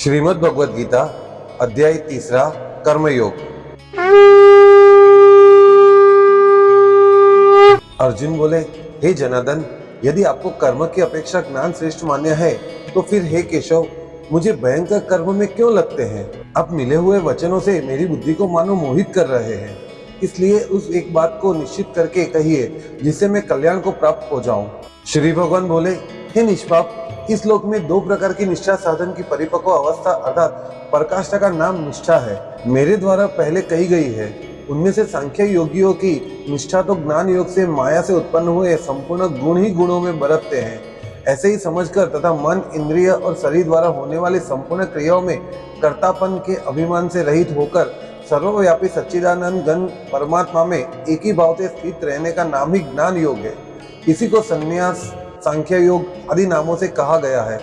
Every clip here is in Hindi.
श्रीमद् भगवद गीता अध्याय 3 कर्मयोग। अर्जुन बोले, हे जनार्दन, यदि आपको कर्म की अपेक्षा ज्ञान श्रेष्ठ मान्य है तो फिर हे केशव, मुझे भयंकर कर्म में क्यों लगते हैं? आप मिले हुए वचनों से मेरी बुद्धि को मानो मोहित कर रहे हैं। इसलिए उस एक बात को निश्चित करके कहिए जिससे मैं कल्याण को प्राप्त हो जाऊं। श्री भगवान बोले, हे निष्पाप, इस लोक में 2 प्रकार की निष्ठा साधन की परिपक्व अवस्था अर्थात पराकाष्ठा का नाम निष्ठा है। मेरे द्वारा पहले कही गई है। उनमें से सांख्य योगियों की निष्ठा तो ज्ञान योग से माया से उत्पन्न हुए संपूर्ण गुण ही गुणों में बरतते हैं, ऐसे ही समझकर तथा मन, इंद्रिय और शरीर द्वारा होने वाली संपूर्ण क्रियाओं में कर्तापन के अभिमान से रहित होकर सर्वव्यापी सच्चिदानंद घन परमात्मा में एक ही भाव से स्थित रहने का नाम ही ज्ञान योग है। इसी को संन्यास, सांख्य योग आदि नामों से कहा गया है।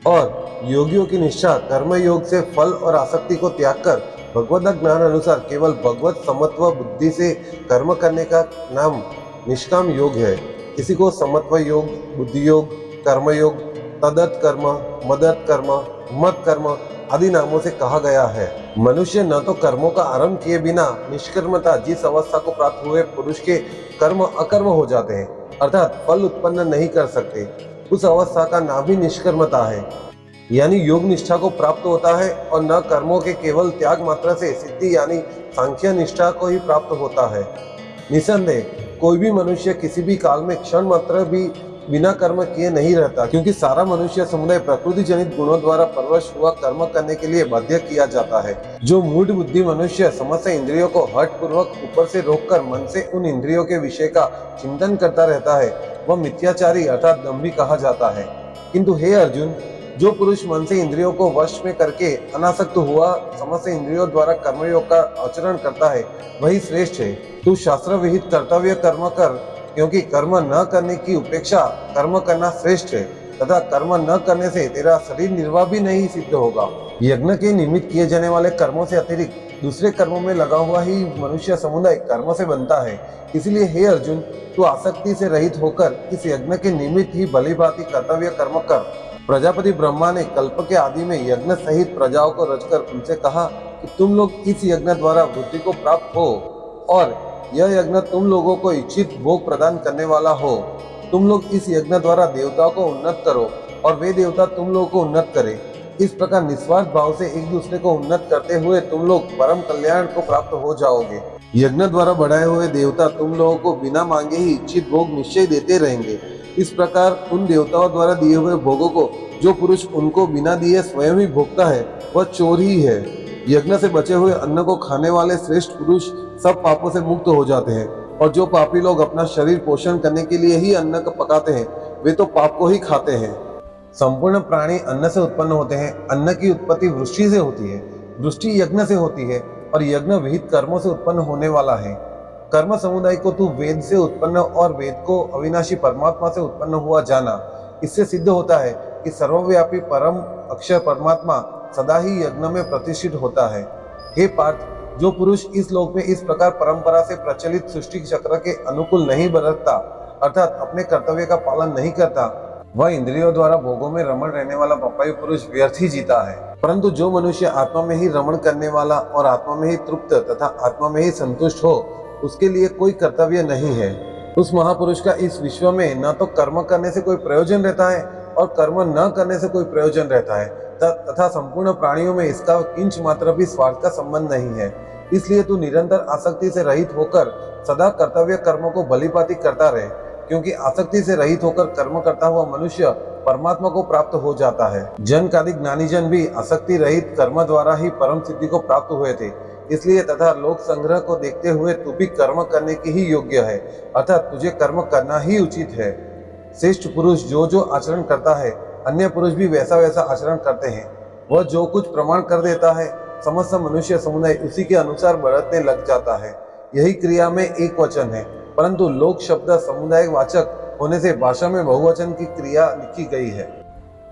और योगियों की निष्ठा कर्म योग से फल और आसक्ति को त्याग कर भगवद ज्ञान अनुसार केवल भगवत समत्व बुद्धि से कर्म करने का नाम निष्काम योग है। इसी को समत्व योग, बुद्धि योग, कर्म योग, तदत कर्म, मदत कर्म, मत कर्म आदि नामों से कहा गया है। मनुष्य न तो कर्मों का आरंभ किए बिना निष्कर्मता जिस अवस्था को प्राप्त हुए पुरुष के कर्म अकर्म हो जाते हैं अर्थात फल उत्पन्न नहीं कर सकते, उस अवस्था का नाम ही निष्कर्मता है, यानी योग निष्ठा को प्राप्त होता है। और न कर्मों के केवल त्याग मात्र से सिद्धि यानी सांख्य निष्ठा को ही प्राप्त होता है। निसंदेह कोई भी मनुष्य किसी भी काल में क्षण मात्र भी बिना कर्म किए नहीं रहता, क्योंकि सारा मनुष्य समुदाय प्रकृति जनित गुणों द्वारा परवश हुआ कर्म करने के लिए बाध्य किया जाता है। जो मूढ़ बुद्धि मनुष्य समस्त इंद्रियों को हठ पूर्वक ऊपर से रोककर मन से उन इंद्रियों के विषय का चिंतन करता रहता है, वह मिथ्याचारी अर्थात दंभी कहा जाता है। किंतु हे अर्जुन, जो पुरुष मन से इंद्रियों को वश में करके अनासक्त हुआ समस्त इंद्रियों द्वारा कर्मयोग का आचरण करता है, वही श्रेष्ठ है। तू शास्त्र विहित कर्तव्य कर्म कर, क्योंकि कर्म न करने की उपेक्षा कर्म करना श्रेष्ठ है तथा कर्म न करने से तेरा शरीर निर्वाह भी नहीं सिद्ध होगा। यज्ञ के निमित्त किए जाने वाले कर्मों से अतिरिक्त दूसरे कर्मों में लगा हुआ ही मनुष्य समुदाय कर्म से बनता है। इसलिए हे अर्जुन, तू आसक्ति से रहित होकर इस यज्ञ के निमित्त ही भली भांति कर्तव्य कर्म कर। प्रजापति ब्रह्मा ने कल्प के आदि में यज्ञ सहित प्रजाओं को रचकर उनसे कहा कि तुम लोग इस यज्ञ द्वारा बुद्धि को प्राप्त हो और यह यज्ञ तुम लोगों को इच्छित भोग प्रदान करने वाला हो। तुम लोग इस यज्ञ द्वारा देवताओं को उन्नत करो और वे देवता तुम लोगों को उन्नत करें। इस प्रकार निस्वार्थ भाव से एक दूसरे को उन्नत करते हुए तुम लोग परम कल्याण को प्राप्त हो जाओगे। यज्ञ द्वारा बढ़ाए हुए देवता तुम लोगों को बिना मांगे ही इच्छित भोग निश्चय देते रहेंगे। इस प्रकार उन देवताओं द्वारा दिए हुए भोगों को जो पुरुष उनको बिना दिए स्वयं ही भोगता है, वह चोर ही है। यज्ञ से बचे हुए अन्न को खाने वाले श्रेष्ठ पुरुष सब पापों से मुक्त हो जाते हैं, और जो पापी लोग अपना शरीर पोषण करने के लिए ही अन्न को पकाते हैं, वे तो पाप को ही खाते हैं। संपूर्ण प्राणी अन्न से उत्पन्न होते हैं। अन्न की उत्पत्ति वृष्टि से होती है, वृष्टि यज्ञ से होती है और यज्ञ विहित कर्मों से उत्पन्न होने वाला है। कर्म समुदाय को तू वेद से उत्पन्न और वेद को अविनाशी परमात्मा से उत्पन्न हुआ जाना। इससे सिद्ध होता है कि सर्वव्यापी परम अक्षर परमात्मा सदा ही यज्ञ में प्रतिष्ठित होता है। हे पार्थ, जो पुरुष इस लोक में इस प्रकार परंपरा से प्रचलित सृष्टि चक्र के अनुकूल नहीं बरतता अर्थात अपने कर्तव्य का पालन नहीं करता, वह इंद्रियों द्वारा भोगों में रमण रहने वाला पापायु पुरुष व्यर्थ ही जीता है। परंतु जो मनुष्य आत्मा में ही रमण करने वाला और आत्मा में ही तृप्त तथा आत्मा में ही संतुष्ट हो, उसके लिए कोई कर्तव्य नहीं है। उस महापुरुष का इस विश्व में न तो कर्म करने से कोई प्रयोजन रहता है और कर्म न करने से कोई प्रयोजन रहता है तथा संपूर्ण प्राणियों में इसका किंच मात्र भी स्वार्थ का संबंध नहीं है। इसलिए तू निरंतर आसक्ति से रहित होकर सदा कर्तव्य कर्मों को भलीभांति करता रहे, क्योंकि आसक्ति से रहित होकर कर्म करता हुआ मनुष्य परमात्मा को प्राप्त हो जाता है। जनकादि ज्ञानी जन भी आसक्ति रहित कर्म द्वारा ही परम सिद्धि को प्राप्त हुए थे। इसलिए तथा लोक संग्रह को देखते हुए तू भी कर्म करने की ही योग्य है, अर्थात तुझे कर्म करना ही उचित है। श्रेष्ठ पुरुष जो जो आचरण करता है, अन्य पुरुष भी वैसा वैसा आचरण करते हैं। वह जो कुछ प्रमाण कर देता है, समस्त मनुष्य समुदाय उसी के अनुसार बरतने लग जाता है। यही क्रिया में एक वचन है, परंतु लोक शब्द समुदाय वाचक होने से भाषा में बहुवचन की क्रिया लिखी गई है।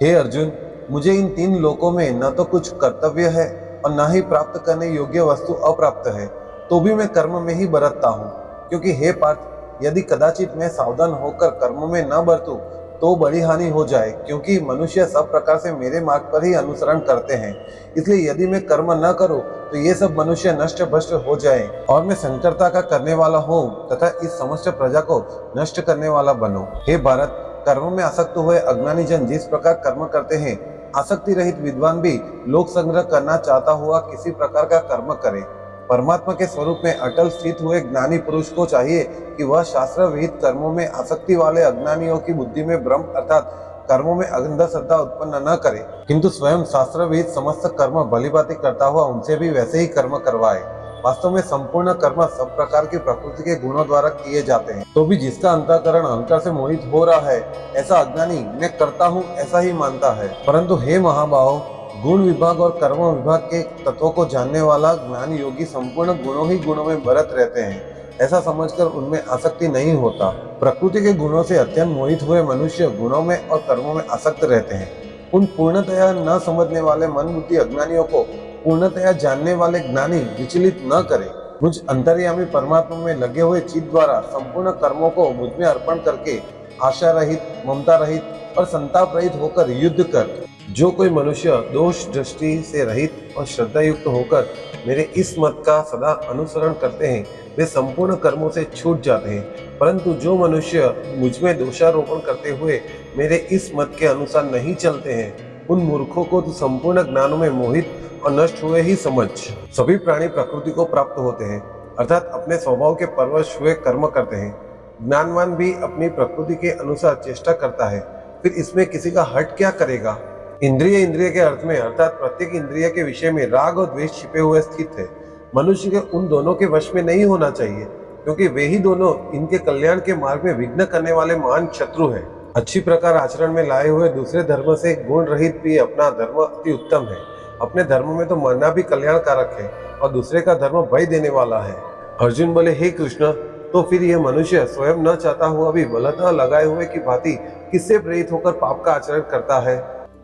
हे अर्जुन, मुझे इन 3 लोकों में न तो कुछ कर्तव्य है और न ही प्राप्त करने योग्य वस्तु अप्राप्त है, तो भी मैं कर्म में ही बरतता हूँ। क्योंकि हे पार्थ, यदि कदाचित मैं सावधान होकर कर्म में न बरतूं तो बड़ी हानि हो जाए, क्योंकि मनुष्य सब प्रकार से मेरे मार्ग पर ही अनुसरण करते हैं। इसलिए यदि मैं कर्म न करूं तो ये सब मनुष्य नष्ट भ्रष्ट हो जाएं और मैं संकरता का करने वाला हूं तथा इस समस्त प्रजा को नष्ट करने वाला बनूं। हे भारत, कर्म में आसक्त हुए अज्ञानी जन जिस प्रकार कर्म करते हैं, आसक्ति रहित विद्वान भी लोक संग्रह करना चाहता हुआ किसी प्रकार का कर्म करे। परमात्मा के स्वरूप में अटल स्थित हुए ज्ञानी पुरुष को चाहिए कि वह शास्त्र विहित कर्मों में आसक्ति वाले अज्ञानियों की बुद्धि में भ्रम अर्थात कर्मों में अंधश्रद्धा उत्पन्न न करे, किंतु स्वयं शास्त्र विहित समस्त कर्म भलीभांति करता हुआ उनसे भी वैसे ही कर्म करवाए। वास्तव में संपूर्ण कर्म सब प्रकार की प्रकृति के गुणों द्वारा किए जाते हैं, तो भी जिसका अंतःकरण अहंकार से मोहित हो रहा है, ऐसा अज्ञानी मैं करता हूँ ऐसा ही मानता है। परंतु हे महाबाहो, गुण विभाग और कर्म विभाग के तत्वों को जानने वाला ज्ञान योगी संपूर्ण गुणों ही गुणों में बरत रहते हैं, ऐसा समझकर उनमें आसक्ति नहीं होता। प्रकृति के गुणों से अत्यंत मोहित हुए मनुष्य गुणों में और कर्मों में आसक्त रहते हैं। उन पूर्णतया न समझने वाले मन बुद्धि अज्ञानियों को पूर्णतया जानने वाले ज्ञानी विचलित न करे। मुझ अंतर्यामी परमात्मा में लगे हुए चित्त द्वारा संपूर्ण कर्मों को मुझ में अर्पण करके आशा रहित, ममता रहित और संताप रहित होकर युद्ध कर। जो कोई मनुष्य दोष दृष्टि से रहित और श्रद्धा युक्त होकर मेरे इस मत का सदा अनुसरण करते हैं, वे संपूर्ण कर्मों से छूट जाते हैं। परंतु जो मनुष्य मुझ में दोषारोपण करते हुए मेरे इस मत के अनुसार नहीं चलते हैं, उन मूर्खों को तो संपूर्ण ज्ञानों में मोहित और नष्ट हुए ही समझ। सभी प्राणी प्रकृति को प्राप्त होते हैं, अर्थात अपने स्वभाव के परवश हुए कर्म करते हैं। ज्ञानवान भी अपनी प्रकृति के अनुसार चेष्टा करता है, फिर इसमें किसी का हट क्या करेगा। इंद्रिय के अर्थ में अर्थात प्रत्येक इंद्रिय के विषय में राग और द्वेष छिपे हुए स्थित है। मनुष्य के उन दोनों के वश में नहीं होना चाहिए, क्योंकि वे ही दोनों इनके कल्याण के मार्ग में विघ्न करने वाले महान शत्रु हैं। अच्छी प्रकार आचरण में लाए हुए दूसरे धर्म से गुण रहित भी अपना धर्म अति उत्तम है। अपने धर्म में तो मरना भी कल्याणकारक है और दूसरे का धर्म भय देने वाला है। अर्जुन बोले, हे कृष्ण, तो फिर यह मनुष्य स्वयं न चाहता हुआ भी बलतः लगाए हुए की भांति किससे प्रेरित होकर पाप का आचरण करता है।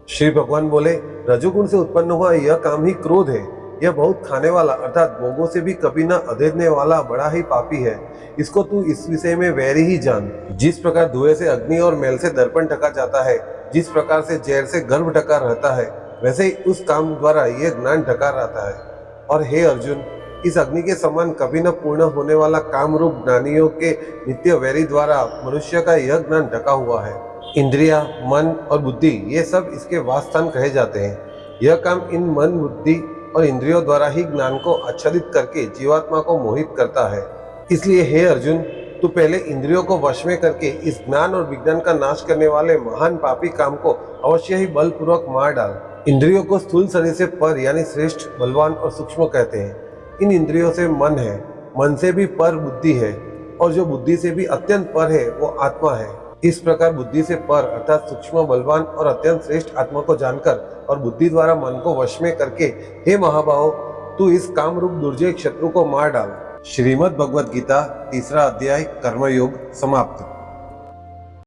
श्री भगवान बोले, रजोगुण से उत्पन्न हुआ यह काम ही क्रोध है। यह बहुत खाने वाला अर्थात भोगों से भी कभी न अधेरने वाला बड़ा ही पापी है। इसको तू इस विषय में वैरी ही जान। जिस प्रकार धुएं से अग्नि और मैल से दर्पण ढका जाता है, जिस प्रकार से जहर से गर्भ ढका रहता है, वैसे ही उस काम द्वारा यह ज्ञान ढका रहता है। और हे अर्जुन, इस अग्नि के समान कभी न पूर्ण होने वाला काम रूप ज्ञानियों के नित्य वैरी द्वारा मनुष्य का यह ज्ञान ढका हुआ है। इंद्रिया, मन और बुद्धि ये सब इसके वासस्थान कहे जाते हैं। यह काम इन मन, बुद्धि और इंद्रियों द्वारा ही ज्ञान को आच्छादित करके जीवात्मा को मोहित करता है। इसलिए हे अर्जुन, तू पहले इंद्रियों को वश में करके इस ज्ञान और विज्ञान का नाश करने वाले महान पापी काम को अवश्य ही बलपूर्वक मार डाल। इंद्रियों को स्थूल शरीर से पर यानी श्रेष्ठ, बलवान और सूक्ष्म कहते हैं। इन इंद्रियों से मन है, मन से भी पर बुद्धि है, और जो बुद्धि से भी अत्यंत पर है वो आत्मा है। इस प्रकार बुद्धि से पर अर्थात सूक्ष्म, बलवान और अत्यंत श्रेष्ठ आत्मा को जानकर और बुद्धि द्वारा मन को वश में करके हे महाबाहो, तू इस काम रूप दुर्जय शत्रु को मार डाल। श्रीमद् भगवद गीता 3रा अध्याय कर्मयोग समाप्त।